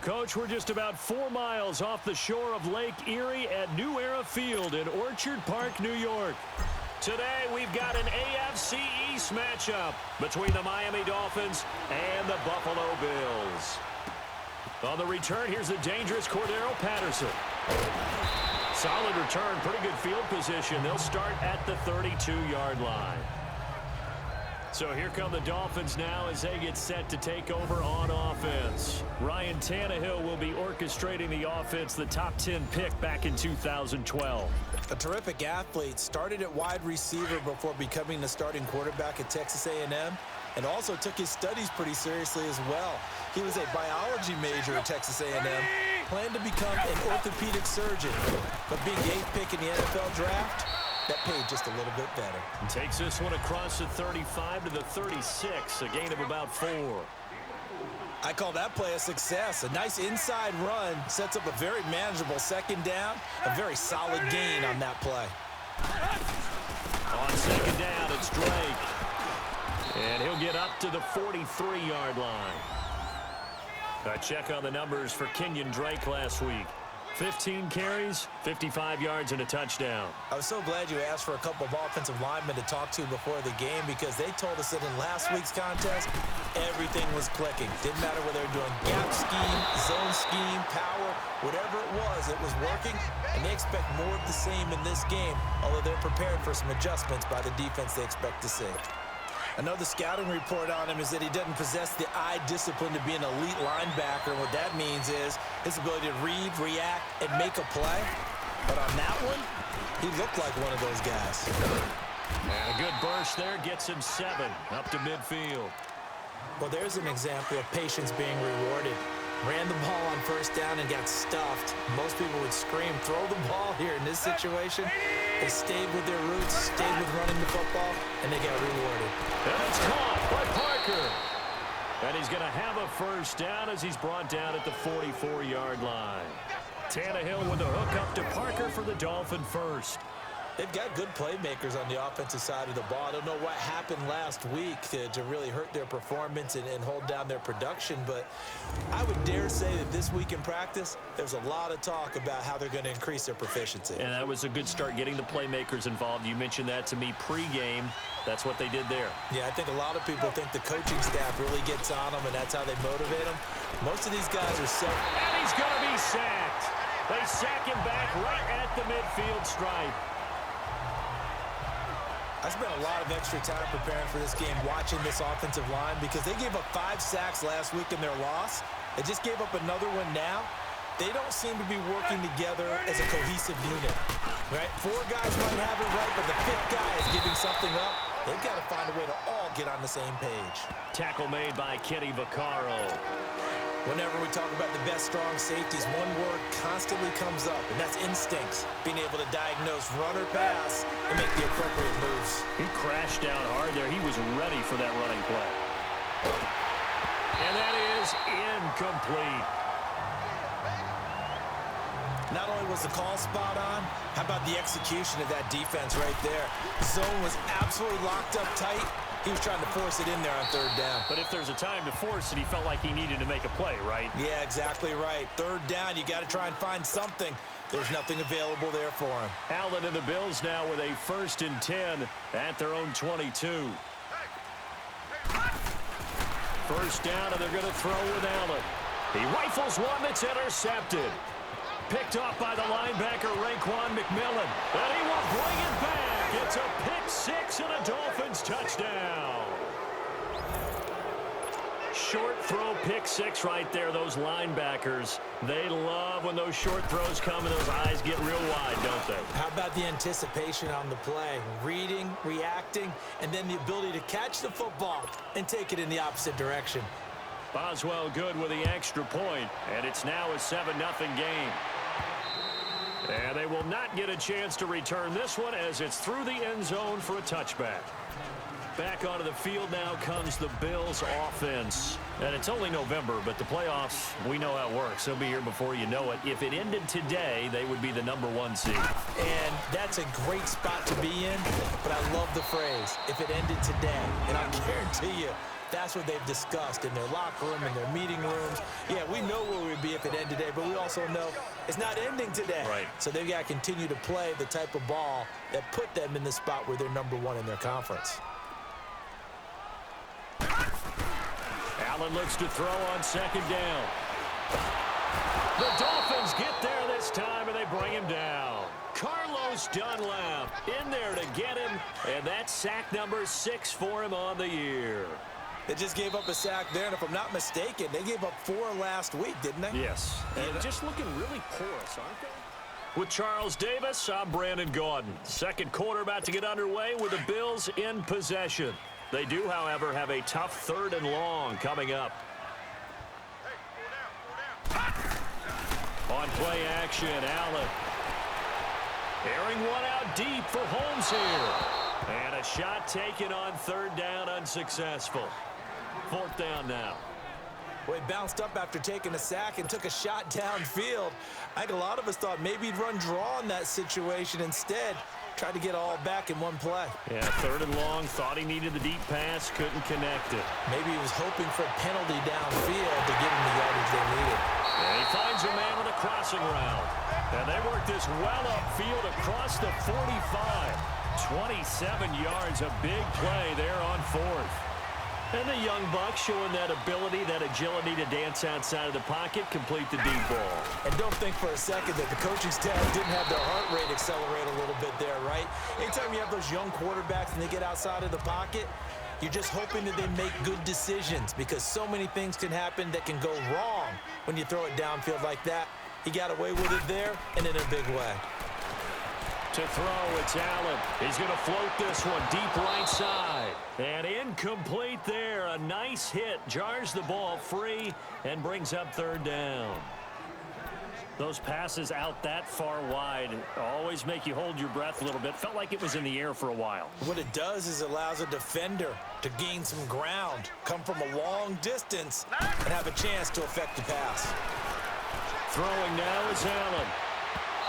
Coach, we're just about 4 miles off the shore of Lake Erie at New Era Field in Orchard Park, New York. Today, we've got an AFC East matchup between the Miami Dolphins and the Buffalo Bills. On the return, here's the dangerous Cordero Patterson. Solid return, pretty good field position. They'll start at the 32-yard line. So here come the Dolphins now as they get set to take over on offense. Ryan Tannehill will be orchestrating the offense, the top 10 pick back in 2012. A terrific athlete, started at wide receiver before becoming the starting quarterback at Texas A&M, and also took his studies pretty seriously as well. He was a biology major at Texas A&M, planned to become an orthopedic surgeon, but being the 8th pick in the NFL draft, that paid just a little bit better. Takes this one across the 35 to the 36, a gain of about 4. I call that play a success. A nice inside run sets up a very manageable second down, a very solid gain on that play. On second down, it's Drake. And he'll get up to the 43-yard line. A check on the numbers for Kenyon Drake last week. 15 carries, 55 yards, and a touchdown. I was so glad you asked for a couple of offensive linemen to talk to before the game because they told us that in last week's contest, everything was clicking. Didn't matter whether they were doing gap scheme, zone scheme, power, whatever it was working, and they expect more of the same in this game, although they're prepared for some adjustments by the defense they expect to see. Another scouting report on him is that he doesn't possess the eye discipline to be an elite linebacker. And what that means is his ability to read, react, and make a play. But on that one, he looked like one of those guys. And a good burst there gets him 7 up to midfield. Well, there's an example of patience being rewarded. Ran the ball on first down and got stuffed. Most people would scream, throw the ball here in this situation. They stayed with their roots, stayed with running the football, and they got rewarded. And it's caught by Parker. And he's going to have a first down as he's brought down at the 44-yard line. Tannehill with a hook up to Parker for the Dolphin first. They've got good playmakers on the offensive side of the ball. I don't know what happened last week to really hurt their performance and hold down their production, but I would dare say that this week in practice, there's a lot of talk about how they're going to increase their proficiency. And that was a good start, getting the playmakers involved. You mentioned that to me pregame. That's what they did there. Yeah, I think a lot of people think the coaching staff really gets on them, and that's how they motivate them. Most of these guys are so... And he's going to be sacked. They sack him back right at the midfield stripe. I spent a lot of extra time preparing for this game, watching this offensive line, because they gave up 5 sacks last week in their loss. They just gave up another one now. They don't seem to be working together as a cohesive unit, right? 4 guys might have it right, but the 5th guy is giving something up. They've got to find a way to all get on the same page. Tackle made by Kenny Vaccaro. Whenever we talk about the best strong safeties, one word constantly comes up, and that's instincts. Being able to diagnose run or pass and make the appropriate moves. He crashed down hard there. He was ready for that running play. And that is incomplete. Not only was the call spot on, how about the execution of that defense right there? Zone was absolutely locked up tight. He was trying to force it in there on 3rd down. But if there's a time to force it, he felt like he needed to make a play, right? Yeah, exactly right. 3rd down, you got to try and find something. There's nothing available there for him. Allen and the Bills now with a 1st and 10 at their own 22. First down, and they're going to throw with Allen. He rifles one that's intercepted. Picked off by the linebacker, Raekwon McMillan. And he will bring it back. It's a pick 6 and a Dolphins touchdown. Short throw, pick 6 right there. Those linebackers, they love when those short throws come and those eyes get real wide, don't they? How about the anticipation on the play? Reading, reacting, and then the ability to catch the football and take it in the opposite direction. Boswell good with the extra point, and it's now a 7-0 game. And they will not get a chance to return this one as it's through the end zone for a touchback. Back onto the field now comes the Bills offense. And it's only November, but the playoffs, we know how it works. They'll be here before you know it. If it ended today, they would be the #1 seed. And that's a great spot to be in, but I love the phrase, if it ended today. And I guarantee you, That's what they've discussed in their locker room, in their meeting rooms. Yeah, we know where we'd be if it ended today, but we also know it's not ending today. Right. So they've got to continue to play the type of ball that put them in the spot where they're #1 in their conference. Allen looks to throw on 2nd down. The Dolphins get there this time, and they bring him down. Carlos Dunlap in there to get him, and that's sack number 6 for him on the year. They just gave up a sack there, and if I'm not mistaken, they gave up 4 last week, didn't they? Yes, and just looking really porous, aren't they? With Charles Davis, I'm Brandon Gaudin. Second quarter about to get underway with the Bills in possession. They do, however, have a tough 3rd and long coming up. On play action, Allen. Airing one out deep for Holmes here. And a shot taken on 3rd down, unsuccessful. 4th down now. Well, he bounced up after taking a sack and took a shot downfield. I think a lot of us thought maybe he'd run draw in that situation. Instead, tried to get all back in one play. Yeah, 3rd and long, thought he needed the deep pass, couldn't connect it. Maybe he was hoping for a penalty downfield to get him the yardage they needed. And he finds a man on a crossing route. And they work this well upfield across the 45. 27 yards, a big play there on 4th. And the young buck showing that ability, that agility to dance outside of the pocket, complete the deep ball. And don't think for a second that the coaching staff didn't have their heart rate accelerate a little bit there, right? Anytime you have those young quarterbacks and they get outside of the pocket, you're just hoping that they make good decisions because so many things can happen that can go wrong when you throw it downfield like that. He got away with it there and in a big way. To throw, it's Allen. He's going to float this one deep right side. And incomplete there. A nice hit. Jars the ball free and brings up 3rd down. Those passes out that far wide always make you hold your breath a little bit. Felt like it was in the air for a while. What it does is it allows a defender to gain some ground, come from a long distance, and have a chance to affect the pass. Throwing now is Allen.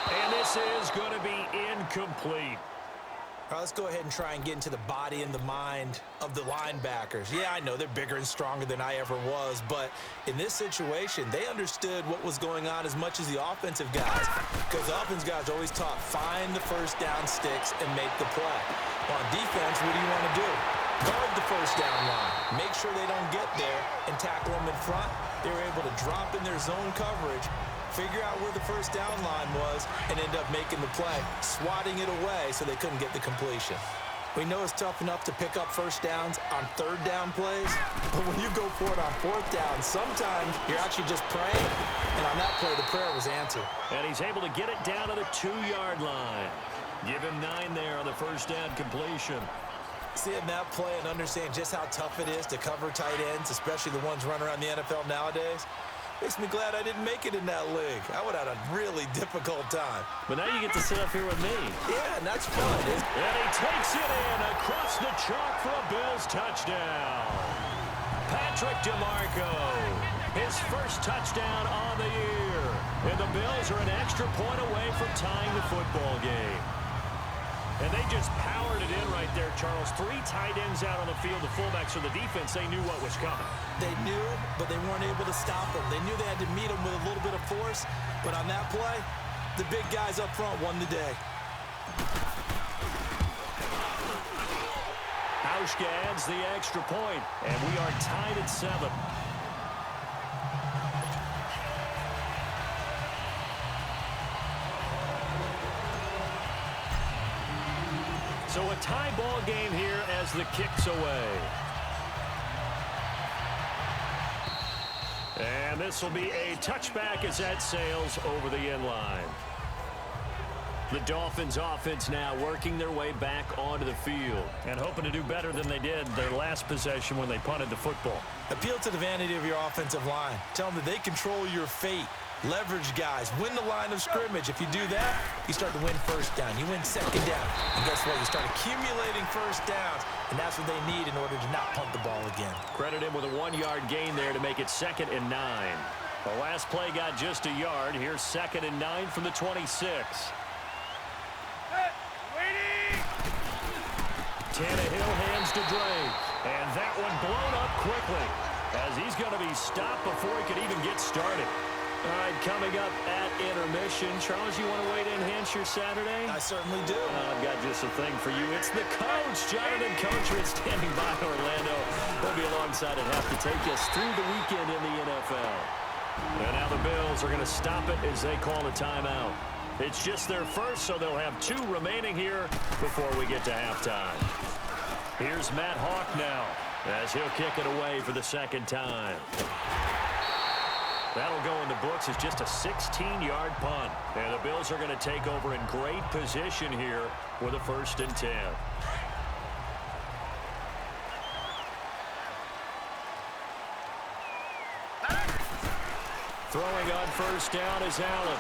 And this is going to be incomplete. All right, let's go ahead and try and get into the body and the mind of the linebackers. Yeah, I know they're bigger and stronger than I ever was, but in this situation, they understood what was going on as much as the offensive guys, because the offensive guys always taught, find the 1st down sticks and make the play. On defense, what do you want to do? Guard the 1st down line. Make sure they don't get there and tackle them in front. They were able to drop in their zone coverage, figure out where the 1st down line was, and end up making the play, swatting it away so they couldn't get the completion. We know it's tough enough to pick up 1st downs on 3rd down plays, but when you go for it on 4th down, sometimes you're actually just praying, and on that play, the prayer was answered. And he's able to get it down to the 2-yard line. Give him 9 there on the 1st down completion. Seeing that play and understand just how tough it is to cover tight ends, especially the ones running around the NFL nowadays, makes me glad I didn't make it in that league. I would have had a really difficult time. But now you get to sit up here with me. Yeah, and that's fun. And he takes it in across the chalk for a Bills touchdown. Patrick DeMarco, his 1st touchdown on the year. And the Bills are an extra point away from tying the football game. And they just powered it in right there, Charles. 3 tight ends out on the field, the fullbacks for the defense. They knew what was coming. They knew, but they weren't able to stop them. They knew they had to meet them with a little bit of force. But on that play, the big guys up front won the day. Hauschka adds the extra point, and we are tied at 7. So a tie ball game here as the kick's away. And this will be a touchback as that sails over the end line. The Dolphins offense now working their way back onto the field and hoping to do better than they did their last possession when they punted the football. Appeal to the vanity of your offensive line. Tell them that they control your fate. Leverage guys. Win the line of scrimmage. If you do that, you start to win 1st down. You win 2nd down. And guess what? You start accumulating 1st downs. And that's what they need in order to not punt the ball again. Credit him with a 1-yard gain there to make it 2nd and 9. The last play got just a yard. Here's 2nd and 9 from the 26. Tannehill hands to Drake. And that one blown up quickly, as he's going to be stopped before he could even get started. All right, coming up at intermission. Charles, you want to wait to enhance your Saturday? I certainly do. I've got just a thing for you. It's the coach, Jonathan Coachman, standing by Orlando. He'll be alongside and have to take us through the weekend in the NFL. And now the Bills are going to stop it as they call a timeout. It's just their first, so they'll have 2 remaining here before we get to halftime. Here's Matt Hawk now as he'll kick it away for the second time. That'll go in the books as just a 16-yard punt. And the Bills are going to take over in great position here with a 1st and 10. Throwing on 1st down is Allen.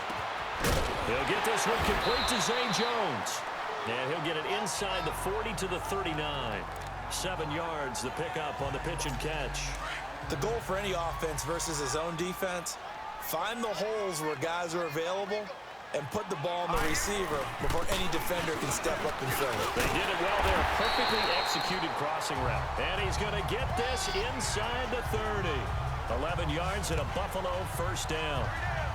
He'll get this one complete to Zay Jones. And he'll get it inside the 40 to the 39. 7 yards, the pickup on the pitch and catch. The goal for any offense versus his own defense, find the holes where guys are available and put the ball in the receiver before any defender can step up and fill it. They did it well there. Perfectly executed crossing route. And he's going to get this inside the 30. 11 yards and a Buffalo 1st down.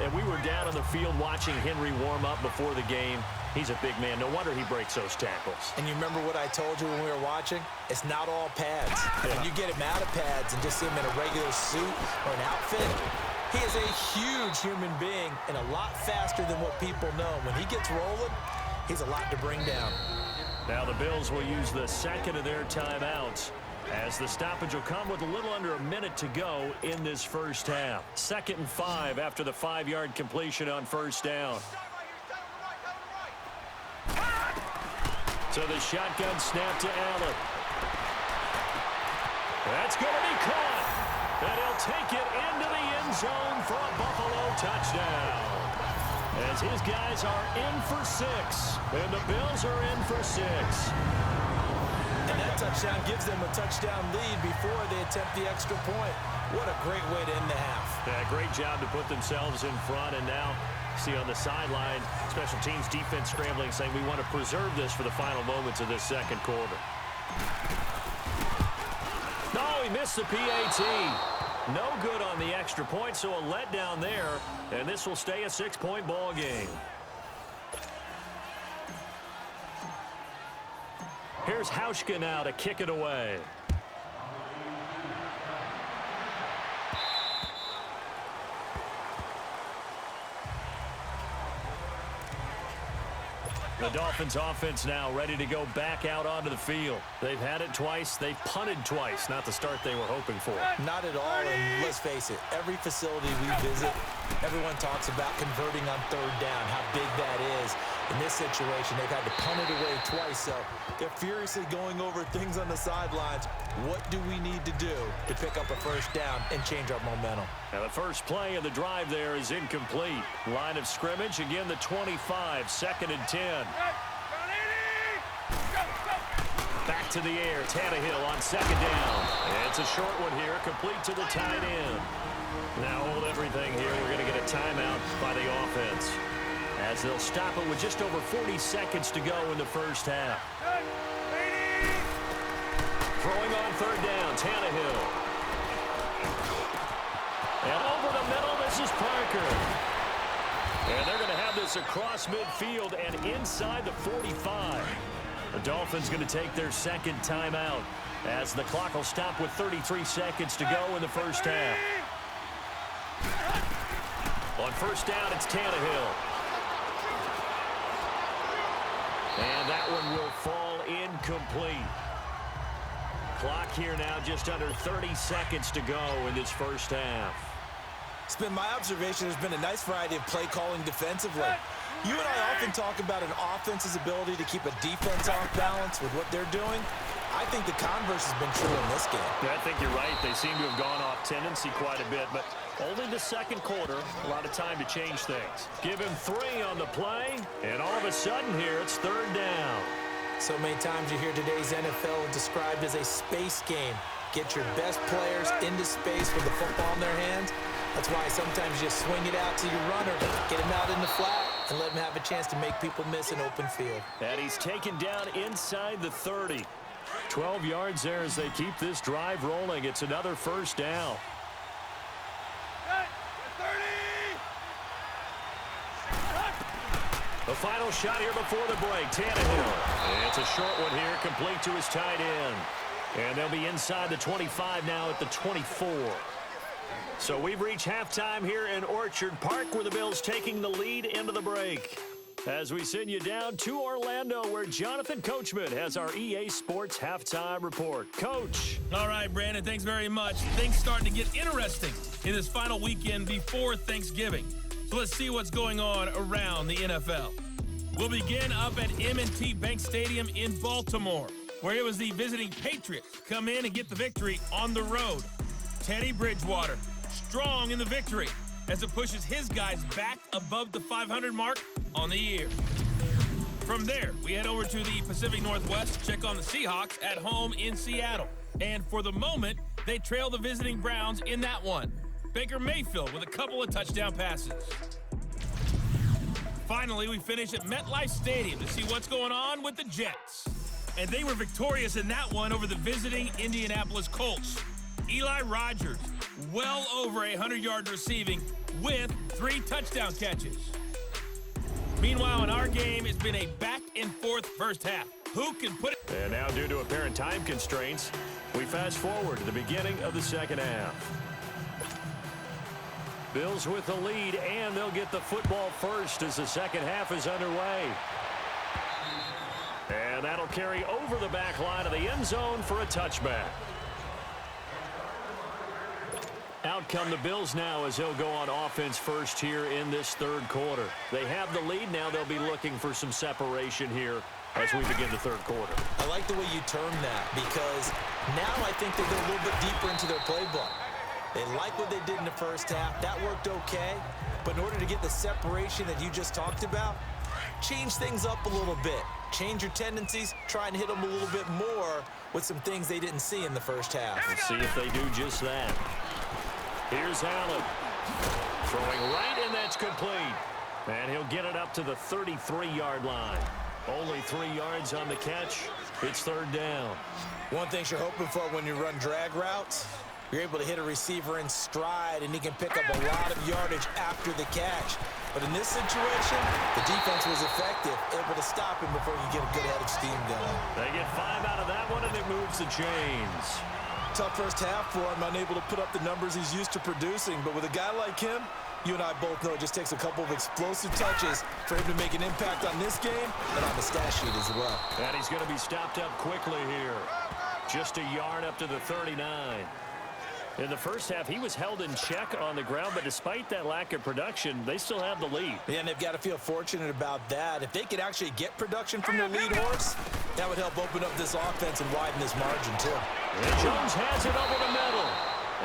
And we were down on the field watching Henry warm up before the game. He's a big man. No wonder he breaks those tackles. And you remember what I told you when we were watching? It's not all pads. Yeah. When you get him out of pads and just see him in a regular suit or an outfit, he is a huge human being and a lot faster than what people know. When he gets rolling, he's a lot to bring down. Now the Bills will use the second of their timeouts as the stoppage will come with a little under a minute to go in this first half. 2nd and 5 after the 5-yard completion on 1st down. So the shotgun snap to Allen. That's going to be caught. And he'll take it into the end zone for a Buffalo touchdown. As his guys are in for 6. And the Bills are in for 6. And that touchdown gives them a touchdown lead before they attempt the extra point. What a great way to end the half. Yeah, great job to put themselves in front. And now, see on the sideline, special teams defense scrambling, saying we want to preserve this for the final moments of this second quarter. No, he missed the PAT. No good on the extra point, so a letdown there. And this will stay a 6-point ball game. Here's Hauschka now to kick it away. The Dolphins offense now ready to go back out onto the field. They've had it twice. They've punted twice. Not the start they were hoping for. Not at all, and let's face it, every facility we visit, everyone talks about converting on 3rd down, how big that is. In this situation, they've had to punt it away twice, so they're furiously going over things on the sidelines. What do we need to do to pick up a 1st down and change our momentum? Now the first play of the drive there is incomplete. Line of scrimmage, again the 25, 2nd and 10. Back to the air, Tannehill on 2nd down. And it's a short one here, complete to the tight end. Now hold everything here. We're going to get a timeout by the offense, as they'll stop it with just over 40 seconds to go in the first half. Throwing on 3rd down, Tannehill. And over the middle, this is Parker. And they're going to have this across midfield and inside the 45. The Dolphins going to take their 2nd timeout as the clock will stop with 33 seconds to go in the first half. On 1st down, it's Tannehill. And that one will fall incomplete. Clock here now just under 30 seconds to go in this first half. It's been my observation there's been a nice variety of play calling defensively. You and I often talk about an offense's ability to keep a defense off balance with what they're doing. I think the converse has been true in this game. Yeah, I think you're right. They seem to have gone off tendency quite a bit, but only the second quarter, a lot of time to change things. Give him 3 on the play, and all of a sudden here, it's 3rd down. So many times you hear today's NFL described as a space game. Get your best players into space with the football in their hands. That's why sometimes you swing it out to your runner, get him out in the flat, and let him have a chance to make people miss an open field. And he's taken down inside the 30. 12 yards there as they keep this drive rolling. It's another first down. The final shot here before the break. Tannehill. And it's a short one here, complete to his tight end. And they'll be inside the 25 now at the 24. So we've reached halftime here in Orchard Park, where the Bills taking the lead into the break. As we send you down to Orlando, where Jonathan Coachman has our EA Sports Halftime Report. Coach. All right, Brandon, thanks very much. Things starting to get interesting in this final weekend before Thanksgiving. So let's see what's going on around the NFL. We'll begin up at M&T Bank Stadium in Baltimore, where it was the visiting Patriots come in and get the victory on the road. Teddy Bridgewater, strong in the victory as it pushes his guys back above the 500 mark on the year. From there, we head over to the Pacific Northwest to check on the Seahawks at home in Seattle. And for the moment, they trail the visiting Browns in that one. Baker Mayfield with a couple of touchdown passes. Finally, we finish at MetLife Stadium to see what's going on with the Jets. And they were victorious in that one over the visiting Indianapolis Colts. Eli Rogers, well over 100 yards receiving with 3 touchdown catches. Meanwhile, in our game, it's been a back-and-forth first half. Who can put it? And now, due to apparent time constraints, we fast forward to the beginning of the second half. Bills with the lead, and they'll get the football first as the second half is underway. And that'll carry over the back line of the end zone for a touchback. Out come the Bills now as they'll go on offense first here in this third quarter. They have the lead now. They'll be looking for some separation here as we begin the third quarter. I like the way you term that, because now I think they go a little bit deeper into their playbook. They like what they did in the first half. That worked okay. But in order to get the separation that you just talked about, change things up a little bit. Change your tendencies. Try and hit them a little bit more with some things they didn't see in the first half. Let's see if they do just that. Here's Allen. Throwing right, and that's complete. And he'll get it up to the 33-yard line. Only 3 yards on the catch. It's third down. One thing you're hoping for when you run drag routes, you're able to hit a receiver in stride, and he can pick up a lot of yardage after the catch. But in this situation, the defense was effective, able to stop him before he get a good head of steam going. They get 5 out of that one, and it moves the chains. Tough first half for him, unable to put up the numbers he's used to producing. But with a guy like him, you and I both know it just takes a couple of explosive touches for him to make an impact on this game and on the stat sheet as well. And he's going to be stopped up quickly here. Just a yard up to the 39. In the first half, he was held in check on the ground, but despite that lack of production, they still have the lead. Yeah, and they've got to feel fortunate about that. If they could actually get production from their lead horse, that would help open up this offense and widen this margin, too. And Jones has it over the middle.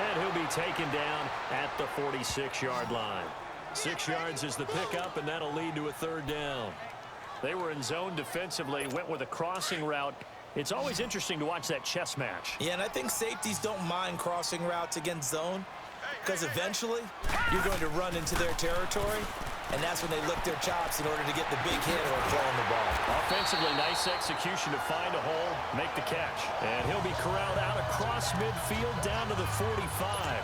And he'll be taken down at the 46-yard line. 6 yards is the pickup, and that'll lead to a third down. They were in zone defensively, went with a crossing route. It's always interesting to watch that chess match. Yeah, and I think safeties don't mind crossing routes against zone, because eventually you're going to run into their territory, and that's when they lick their chops in order to get the big hit or play on the ball. Offensively, nice execution to find a hole, make the catch. And he'll be corralled out across midfield down to the 45.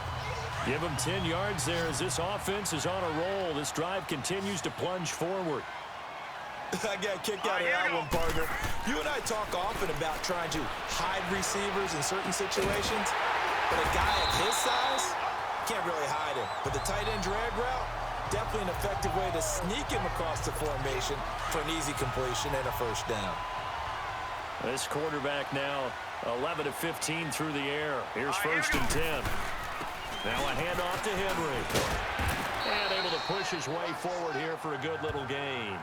Give him 10 yards there as this offense is on a roll. This drive continues to plunge forward. I got kicked out of that one, partner. You and I talk often about trying to hide receivers in certain situations, but a guy of his size can't really hide him. But the tight end drag route, definitely an effective way to sneak him across the formation for an easy completion and a first down. This quarterback now 11 of 15 through the air. Here's first and 10. Now a handoff to Henry. And able to push his way forward here for a good little gain.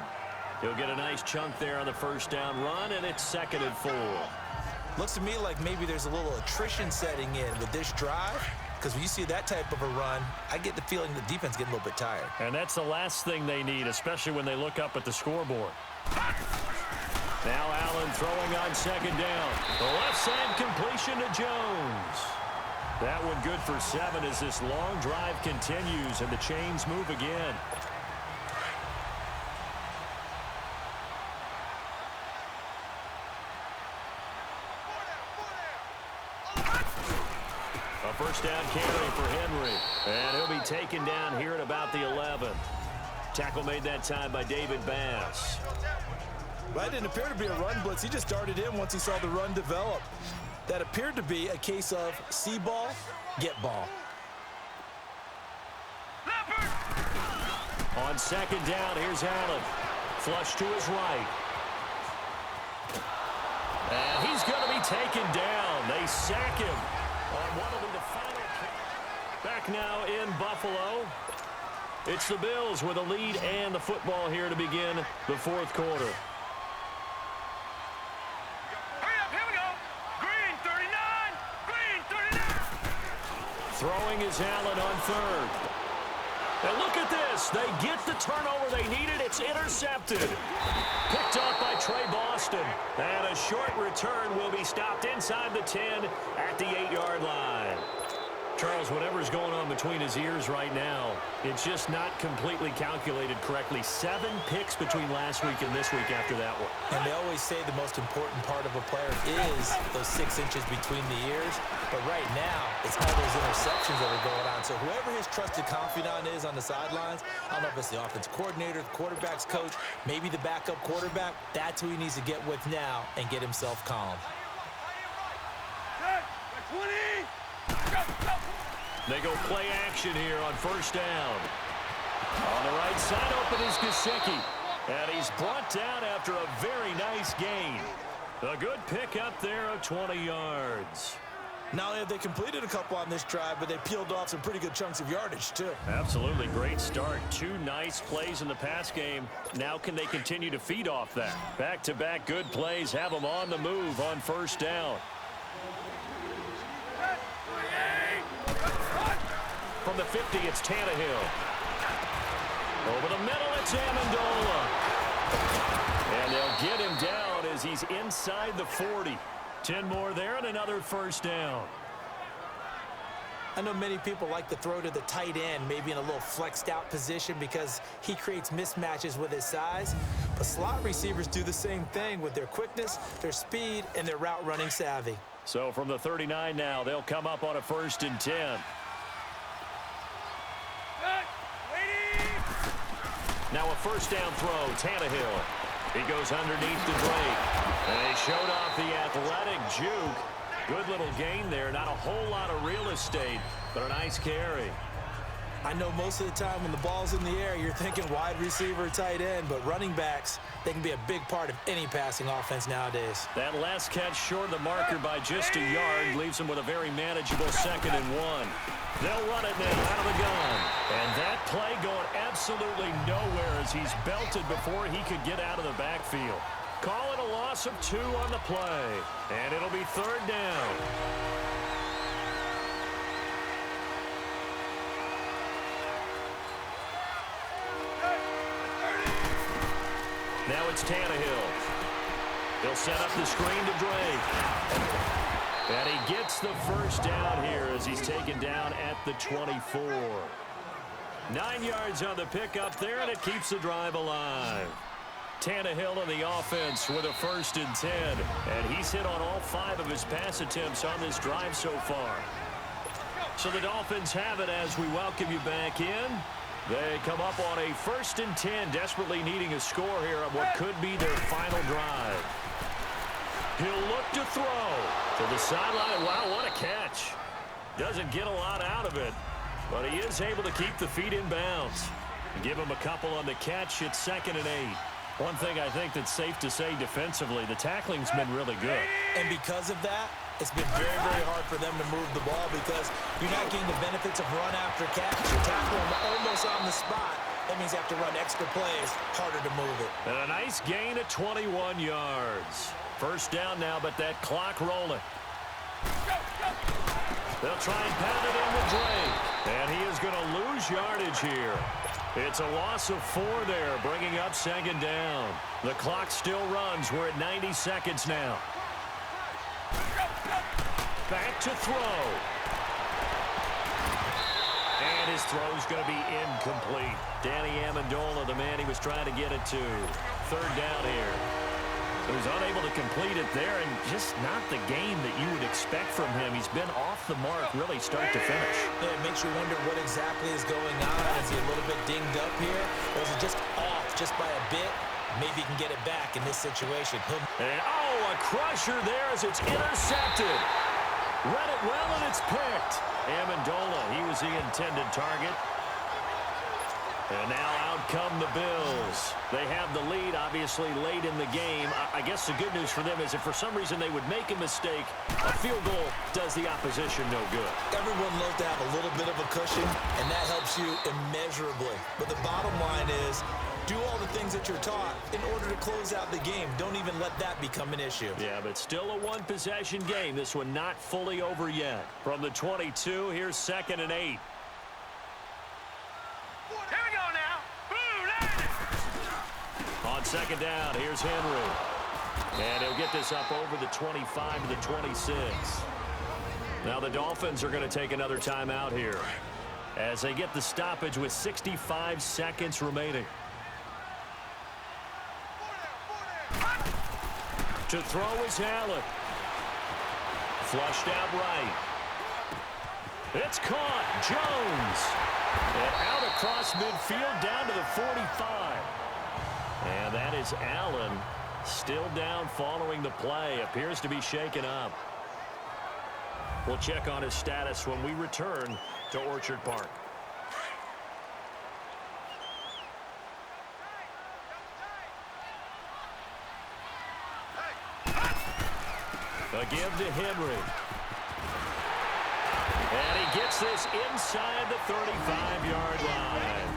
He'll get a nice chunk there on the first down run, and it's 2nd and 4. Looks to me like maybe there's a little attrition setting in with this drive, because when you see that type of a run, I get the feeling the defense getting a little bit tired. And that's the last thing they need, especially when they look up at the scoreboard. Now Allen throwing on 2nd down. The left side completion to Jones. That one good for 7 as this long drive continues and the chains move again. first down carry for Henry. And he'll be taken down here at about the 11. Tackle made that time by David Bass. Well, that didn't appear to be a run blitz. He just darted in once he saw the run develop. That appeared to be a case of see ball, get ball. On second down, here's Allen. Flush to his right. And he's going to be taken down. They sack him on what will be the final. Back now in Buffalo. It's the Bills with a lead and the football here to begin the fourth quarter. Throwing is Allen on third. And look at this. They get the turnover they needed. It's intercepted. Picked off by Trey Boston. And a short return will be stopped inside the 10 at the 8-yard line. Charles, whatever's going on between his ears right now, it's just not completely calculated correctly. 7 picks between last week and this week after that one. And they always say the most important part of a player is those 6 inches between the ears. But right now, it's all those interceptions that are going on. So whoever his trusted confidant is on the sidelines, I don't know if it's the offense coordinator, the quarterback's coach, maybe the backup quarterback, that's who he needs to get with now and get himself calm. They go play action here on first down. On the right side, open is Gesicki. And he's brought down after a very nice gain. A good pick up there of 20 yards. Not only have they completed a couple on this drive, but they peeled off some pretty good chunks of yardage, too. Absolutely great start. 2 nice plays in the pass game. Now can they continue to feed off that? Back-to-back good plays have them on the move on first down. From the 50, it's Tannehill. Over the middle, it's Amendola. And they'll get him down as he's inside the 40. 10 more there and another first down. I know many people like to throw to the tight end, maybe in a little flexed out position because he creates mismatches with his size. But slot receivers do the same thing with their quickness, their speed, and their route running savvy. So from the 39 now, they'll come up on a 1st and 10. Now a first down throw, Tannehill. He goes underneath the Drake. And they showed off the athletic juke. Good little gain there. Not a whole lot of real estate, but a nice carry. I know most of the time when the ball's in the air, you're thinking wide receiver, tight end, but running backs, they can be a big part of any passing offense nowadays. That last catch short of the marker by just a yard leaves them with a very manageable 2nd and 1. They'll run it now out of the gun. And that play going absolutely nowhere as he's belted before he could get out of the backfield. Call it a loss of 2 on the play. And it'll be 3rd down. Now it's Tannehill. He'll set up the screen to Drake. And he gets the first down here as he's taken down at the 24. 9 yards on the pickup there, and it keeps the drive alive. Tannehill in the offense with a 1st and 10. And he's hit on all 5 of his pass attempts on this drive so far. So the Dolphins have it as we welcome you back in. They come up on a 1st and 10, desperately needing a score here on what could be their final drive. He'll look to throw to the sideline. Wow, what a catch. Doesn't get a lot out of it, but he is able to keep the feet in bounds. Give him a couple on the catch. It's 2nd and 8. One thing I think that's safe to say defensively, the tackling's been really good. And because of that, it's been very, very hard for them to move the ball because you're not getting the benefits of run after catch. You're tackling almost on the spot. That means you have to run extra plays, harder to move it. And a nice gain of 21 yards. First down now, but that clock rolling. They'll try and pound it in with Drake. And he is going to lose yardage here. It's a loss of 4 there, bringing up 2nd down. The clock still runs. We're at 90 seconds now. Back to throw. And his throw's going to be incomplete. Danny Amendola, the man he was trying to get it to. 3rd down here. Who's unable to complete it there, and just not the game that you would expect from him. He's been off the mark really start to finish. Yeah, it makes you wonder what exactly is going on. Is he a little bit dinged up here? Or is he just off just by a bit? Maybe he can get it back in this situation. And, a crusher there as it's intercepted. Read it well, and it's picked. Amendola, he was the intended target. And now out come the Bills. They have the lead, obviously, late in the game. I guess the good news for them is if for some reason they would make a mistake, a field goal does the opposition no good. Everyone loves to have a little bit of a cushion, and that helps you immeasurably. But the bottom line is, do all the things that you're taught in order to close out the game. Don't even let that become an issue. Yeah, but still a one-possession game. This one not fully over yet. From the 22, here's 2nd and 8. On 2nd down, here's Henry. And he'll get this up over the 25 to the 26. Now the Dolphins are going to take another timeout here as they get the stoppage with 65 seconds remaining. To throw is Allen. Flushed out right. It's caught. Jones. And out across midfield down to the 45. And that is Allen still down following the play. Appears to be shaken up. We'll check on his status when we return to Orchard Park. A give to Henry. And he gets this inside the 35-yard line.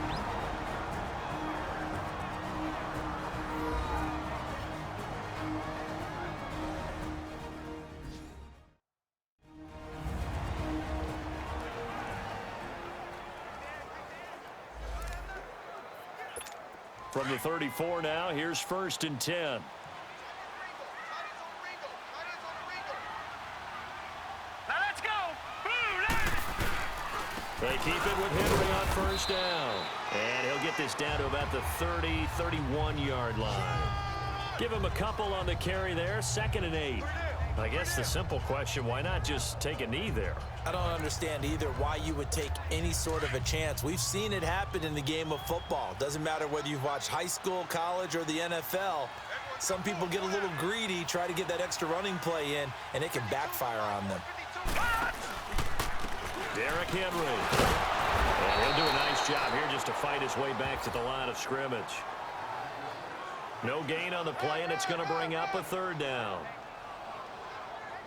From the 34 now, here's 1st and 10. They keep it with Henry on 1st down. And he'll get this down to about the 30, 31-yard line. Give him a couple on the carry there. 2nd and 8. I guess the simple question, why not just take a knee there? I don't understand either why you would take any sort of a chance. We've seen it happen in the game of football. Doesn't matter whether you've watched high school, college, or the NFL. Some people get a little greedy, try to get that extra running play in, and it can backfire on them. Derrick Henry. And he'll do a nice job here just to fight his way back to the line of scrimmage. No gain on the play, and it's going to bring up a 3rd down.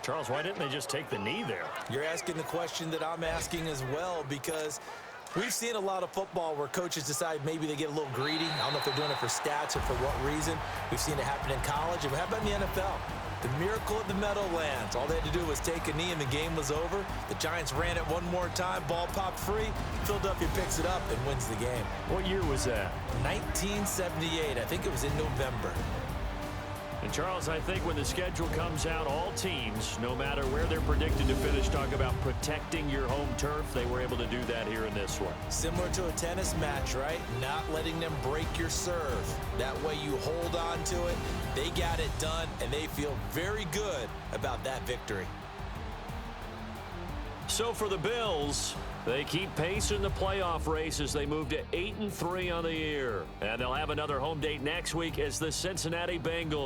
Charles, why didn't they just take the knee there? You're asking the question that I'm asking as well, because we've seen a lot of football where coaches decide maybe they get a little greedy. I don't know if they're doing it for stats or for what reason. We've seen it happen in college. And how about in the NFL? The miracle at the Meadowlands. All they had to do was take a knee and the game was over. The Giants ran it one more time. Ball popped free. Philadelphia picks it up and wins the game. What year was that? 1978. I think it was in November. And, Charles, I think when the schedule comes out, all teams, no matter where they're predicted to finish, talk about protecting your home turf. They were able to do that here in this one. Similar to a tennis match, right? Not letting them break your serve. That way you hold on to it. They got it done, and they feel very good about that victory. So for the Bills, they keep pace in the playoff race as they move to 8-3 on the year. And they'll have another home date next week as the Cincinnati Bengals.